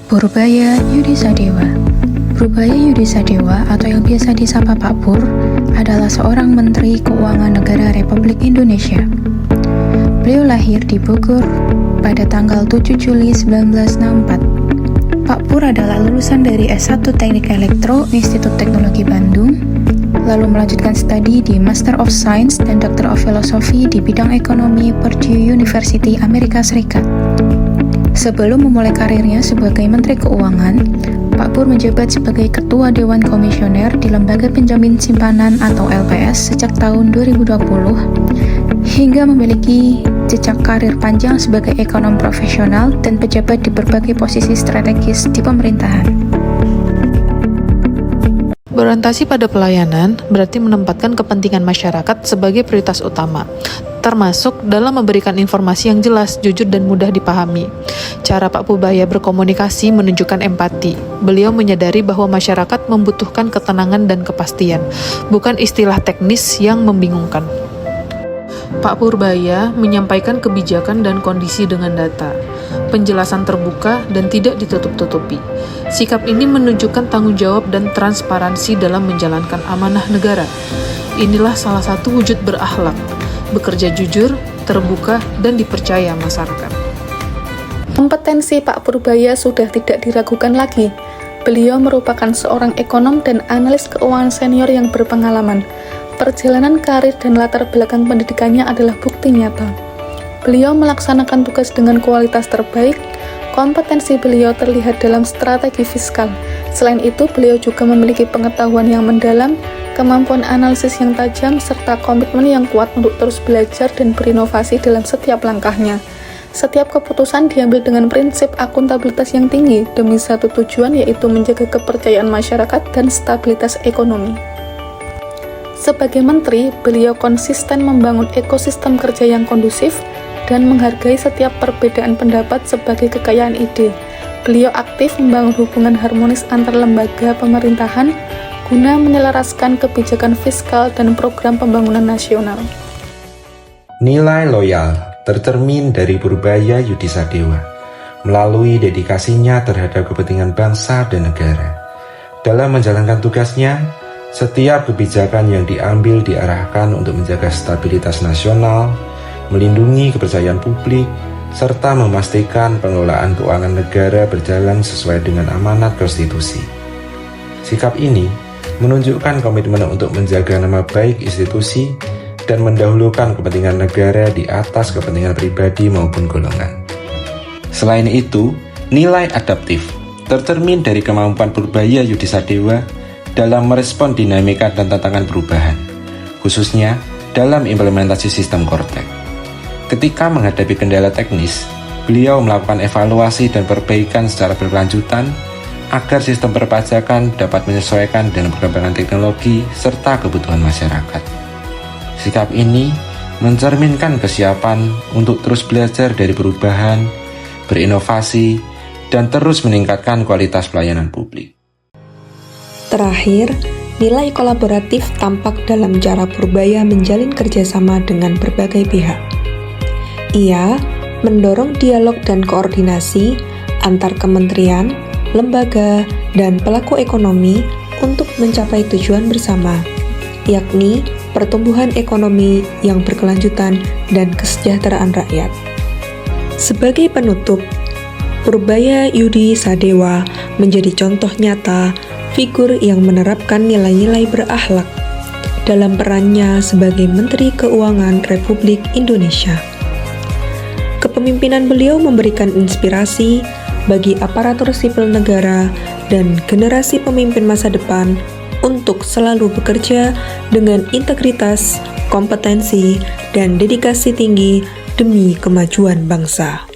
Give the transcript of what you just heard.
Purbaya Yudisadewa. Purbaya Yudisadewa atau yang biasa disapa Pak Pur adalah seorang Menteri Keuangan Negara Republik Indonesia. Beliau lahir di Bogor pada tanggal 7 Juli 1964. Pak Pur adalah lulusan dari S1 Teknik Elektro Institut Teknologi Bandung, lalu melanjutkan studi di Master of Science dan Doctor of Philosophy di bidang ekonomi Purdue University, Amerika Serikat. Sebelum memulai karirnya sebagai Menteri Keuangan, Pak Pur menjabat sebagai Ketua Dewan Komisioner di Lembaga Penjamin Simpanan atau LPS sejak tahun 2020, hingga memiliki jejak karir panjang sebagai ekonom profesional dan pejabat di berbagai posisi strategis di pemerintahan. Berorientasi pada pelayanan berarti menempatkan kepentingan masyarakat sebagai prioritas utama, termasuk dalam memberikan informasi yang jelas, jujur, dan mudah dipahami. Cara Pak Purbaya berkomunikasi menunjukkan empati. Beliau menyadari bahwa masyarakat membutuhkan ketenangan dan kepastian, bukan istilah teknis yang membingungkan. Pak Purbaya menyampaikan kebijakan dan kondisi dengan data, penjelasan terbuka dan tidak ditutup-tutupi. Sikap ini menunjukkan tanggung jawab dan transparansi dalam menjalankan amanah negara. Inilah salah satu wujud berakhlak, bekerja jujur, terbuka, dan dipercaya masyarakat. Kompetensi Pak Purbaya sudah tidak diragukan lagi. Beliau merupakan seorang ekonom dan analis keuangan senior yang berpengalaman. Perjalanan karir dan latar belakang pendidikannya adalah bukti nyata. Beliau melaksanakan tugas dengan kualitas terbaik. Kompetensi beliau terlihat dalam strategi fiskal. Selain itu, beliau juga memiliki pengetahuan yang mendalam, kemampuan analisis yang tajam, serta komitmen yang kuat untuk terus belajar dan berinovasi dalam setiap langkahnya. Setiap keputusan diambil dengan prinsip akuntabilitas yang tinggi demi satu tujuan, yaitu menjaga kepercayaan masyarakat dan stabilitas ekonomi. Sebagai menteri, beliau konsisten membangun ekosistem kerja yang kondusif dan menghargai setiap perbedaan pendapat sebagai kekayaan ide. Beliau aktif membangun hubungan harmonis antar lembaga pemerintahan guna menyelaraskan kebijakan fiskal dan program pembangunan nasional. Nilai loyal tercermin dari Purbaya Yudisadewa melalui dedikasinya terhadap kepentingan bangsa dan negara. Dalam menjalankan tugasnya, setiap kebijakan yang diambil diarahkan untuk menjaga stabilitas nasional, melindungi kepercayaan publik, serta memastikan pengelolaan keuangan negara berjalan sesuai dengan amanat konstitusi. Sikap ini menunjukkan komitmen untuk menjaga nama baik institusi dan mendahulukan kepentingan negara di atas kepentingan pribadi maupun golongan. Selain itu, nilai adaptif tercermin dari kemampuan Purbaya Yudisadewa dalam merespon dinamika dan tantangan perubahan, khususnya dalam implementasi sistem Kortek. Ketika menghadapi kendala teknis, beliau melakukan evaluasi dan perbaikan secara berkelanjutan agar sistem perpajakan dapat menyesuaikan dengan perkembangan teknologi serta kebutuhan masyarakat. Sikap ini mencerminkan kesiapan untuk terus belajar dari perubahan, berinovasi, dan terus meningkatkan kualitas pelayanan publik. Terakhir, nilai kolaboratif tampak dalam cara Purbaya menjalin kerjasama dengan berbagai pihak. Ia mendorong dialog dan koordinasi antar kementerian, lembaga, dan pelaku ekonomi untuk mencapai tujuan bersama, yakni pertumbuhan ekonomi yang berkelanjutan dan kesejahteraan rakyat. Sebagai penutup, Purbaya Yudisadewa menjadi contoh nyata figur yang menerapkan nilai-nilai berakhlak dalam perannya sebagai Menteri Keuangan Republik Indonesia. Kepemimpinan beliau memberikan inspirasi bagi aparatur sipil negara dan generasi pemimpin masa depan untuk selalu bekerja dengan integritas, kompetensi, dan dedikasi tinggi demi kemajuan bangsa.